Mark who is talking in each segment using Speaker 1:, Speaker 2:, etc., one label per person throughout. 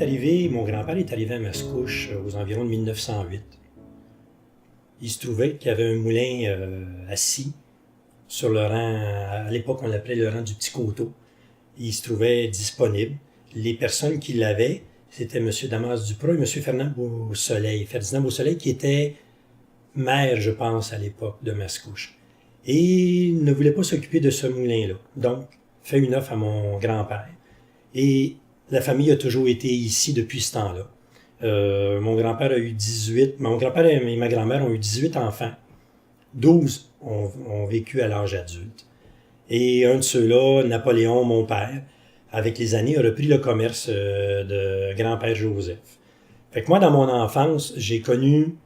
Speaker 1: mon grand-père est arrivé à Mascouche aux environs de 1908. Il se trouvait qu'il y avait un moulin assis sur le rang, à l'époque on l'appelait le rang du Petit Coteau. Il se trouvait disponible. Les personnes qui l'avaient, c'était M. Damas Duprat et M. Ferdinand Beausoleil, qui était maire, je pense, à l'époque de Mascouche. Et il ne voulait pas s'occuper de ce moulin-là. Donc, fait une offre à mon grand-père. Et la famille a toujours été ici depuis ce temps-là. Mon grand-père a eu 18, mon grand-père et ma grand-mère ont eu 18 enfants. 12 ont vécu à l'âge adulte. Et un de ceux-là, Napoléon, mon père, avec les années, a repris le commerce de grand-père Joseph. Fait que moi, dans mon enfance, j'ai connu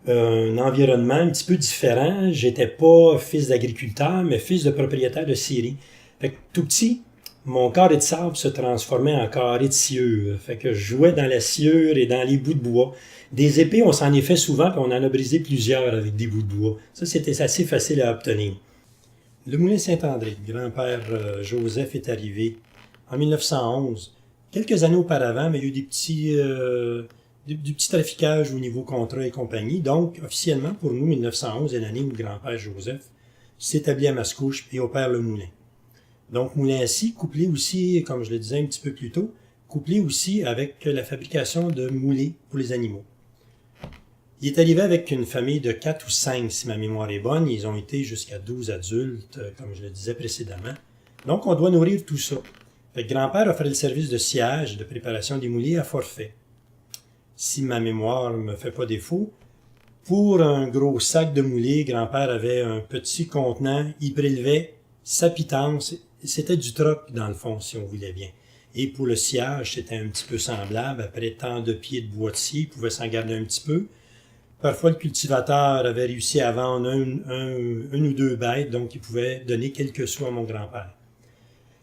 Speaker 1: un environnement un petit peu différent. J'étais pas fils d'agriculteur, mais fils de propriétaire de scierie. Fait que tout petit, mon carré de sable se transformait en carré de sciure. Fait que je jouais dans la sciure et dans les bouts de bois. Des épées, on s'en est fait souvent, puis on en a brisé plusieurs avec des bouts de bois. Ça, c'était assez facile à obtenir. Le moulin Saint-André, grand-père Joseph est arrivé en 1911. Quelques années auparavant, mais il y a eu du petit traficage au niveau contrat et compagnie. Donc, officiellement, pour nous, 1911 est l'année où le grand-père Joseph s'établit à Mascouche et opère le moulin. Donc, moulin assis, couplé aussi, comme je le disais un petit peu plus tôt, couplé aussi avec la fabrication de moulets pour les animaux. Il est arrivé avec une famille de 4 ou 5, si ma mémoire est bonne. Ils ont été jusqu'à 12 adultes, comme je le disais précédemment. Donc, on doit nourrir tout ça. Fait que grand-père offrait le service de sciage, de préparation des moulets à forfait. Si ma mémoire ne me fait pas défaut, pour un gros sac de moulets, grand-père avait un petit contenant, il prélevait sa pitance. C'était du troc, dans le fond, si on voulait bien. Et pour le sciage, c'était un petit peu semblable. Après tant de pieds de boîtier, il pouvait s'en garder un petit peu. Parfois, le cultivateur avait réussi à vendre une ou deux bêtes, donc il pouvait donner quelques sous à mon grand-père.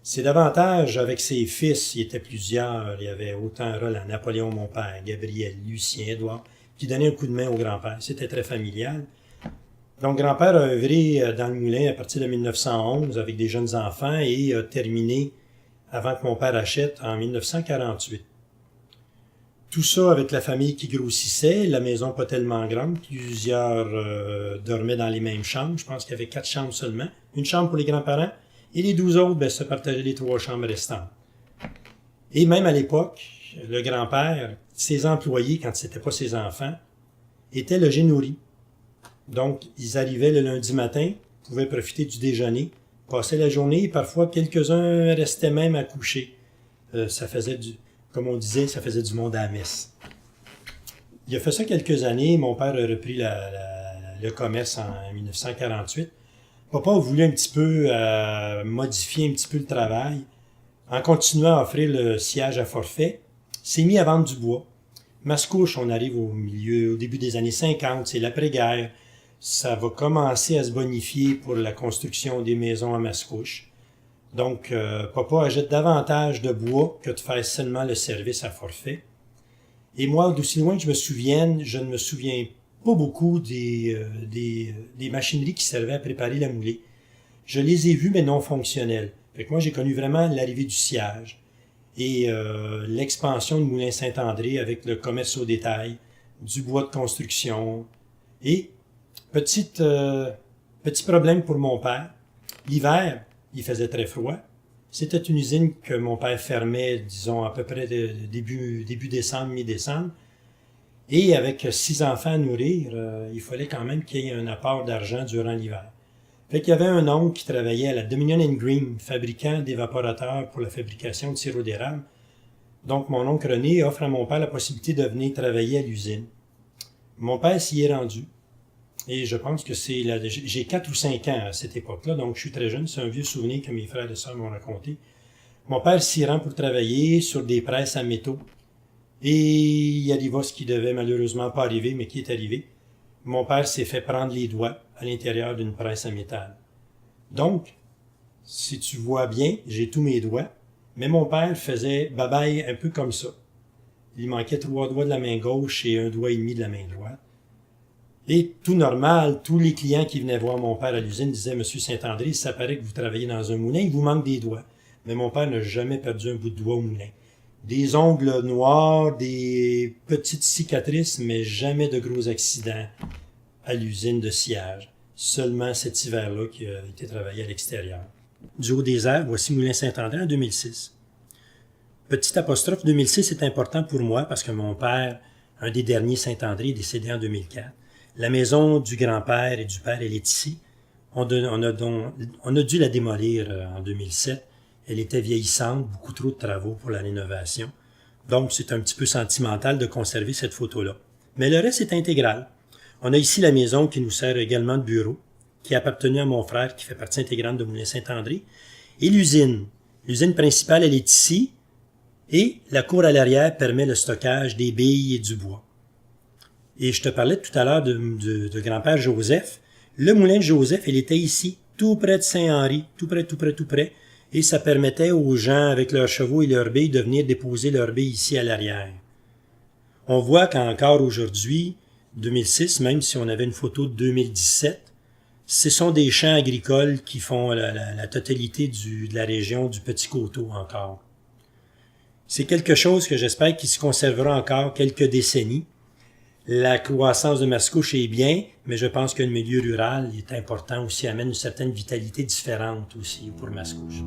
Speaker 1: C'est davantage avec ses fils, il y était plusieurs, il y avait autant Roland, Napoléon, mon père, Gabriel, Lucien, Édouard, qui donnaient un coup de main au grand-père. C'était très familial. Donc, grand-père a œuvré dans le moulin à partir de 1911 avec des jeunes enfants et a terminé avant que mon père achète en 1948. Tout ça avec la famille qui grossissait, la maison pas tellement grande, plusieurs dormaient dans les mêmes chambres, je pense qu'il y avait 4 chambres seulement, une chambre pour les grands-parents, et les 12 autres se partageaient les 3 chambres restantes. Et même à l'époque, le grand-père, ses employés, quand c'était pas ses enfants, étaient logés nourris. Donc, ils arrivaient le lundi matin, pouvaient profiter du déjeuner, passaient la journée, et parfois quelques-uns restaient même à coucher. Ça faisait comme on disait, ça faisait du monde à la messe. Il a fait ça quelques années. Mon père a repris le commerce en 1948. Papa a voulu un petit peu modifier un petit peu le travail. En continuant à offrir le siège à forfait, s'est mis à vendre du bois. Mascouche, on arrive au début des années 50, c'est l'après-guerre. Ça va commencer à se bonifier pour la construction des maisons à Mascouche. Donc, papa achète davantage de bois que de faire seulement le service à forfait. Et moi, d'aussi loin que je me souvienne, je ne me souviens pas beaucoup des machineries qui servaient à préparer la moulée. Je les ai vues, mais non fonctionnelles. Fait que moi, j'ai connu vraiment l'arrivée du sciage et l'expansion du moulin Saint-André avec le commerce au détail, du bois de construction. Et petit problème pour mon père. L'hiver, il faisait très froid. C'était une usine que mon père fermait, disons, à peu près début décembre, mi-décembre. Et avec 6 enfants à nourrir, il fallait quand même qu'il y ait un apport d'argent durant l'hiver. Fait qu'il y avait un oncle qui travaillait à la Dominion & Green, fabricant d'évaporateurs pour la fabrication de sirop d'érable. Donc, mon oncle René offre à mon père la possibilité de venir travailler à l'usine. Mon père s'y est rendu. Et je pense que j'ai 4 ou 5 ans à cette époque-là, donc je suis très jeune. C'est un vieux souvenir que mes frères et sœurs m'ont raconté. Mon père s'y rend pour travailler sur des presses à métaux. Et il arriva ce qui devait malheureusement pas arriver, mais qui est arrivé. Mon père s'est fait prendre les doigts à l'intérieur d'une presse à métal. Donc, si tu vois bien, j'ai tous mes doigts, mais mon père faisait babaye un peu comme ça. Il manquait 3 doigts de la main gauche et 1 doigt et demi de la main droite. Et tout normal, tous les clients qui venaient voir mon père à l'usine disaient « Monsieur Saint-André, ça paraît que vous travaillez dans un moulin, il vous manque des doigts. » Mais mon père n'a jamais perdu un bout de doigt au moulin. Des ongles noirs, des petites cicatrices, mais jamais de gros accidents à l'usine de sciage. Seulement cet hiver-là qui a été travaillé à l'extérieur. Du haut des airs, voici Moulin Saint-André en 2006. Petite apostrophe, 2006 est important pour moi parce que mon père, un des derniers Saint-André, est décédé en 2004. La maison du grand-père et du père, elle est ici. On a dû la démolir en 2007. Elle était vieillissante, beaucoup trop de travaux pour la rénovation. Donc, c'est un petit peu sentimental de conserver cette photo-là. Mais le reste est intégral. On a ici la maison qui nous sert également de bureau, qui a appartenu à mon frère, qui fait partie intégrante de Moulin Saint-André. Et l'usine. L'usine principale, elle est ici. Et la cour à l'arrière permet le stockage des billes et du bois. Et je te parlais tout à l'heure de grand-père Joseph. Le moulin de Joseph, il était ici, tout près de Saint-Henri, tout près. Et ça permettait aux gens, avec leurs chevaux et leurs billes, de venir déposer leurs billes ici à l'arrière. On voit qu'encore aujourd'hui, 2006, même si on avait une photo de 2017, ce sont des champs agricoles qui font la totalité de la région du Petit-Coteau encore. C'est quelque chose que j'espère qu'il se conservera encore quelques décennies. La croissance de Mascouche est bien, mais je pense que le milieu rural est important aussi, amène une certaine vitalité différente aussi pour Mascouche.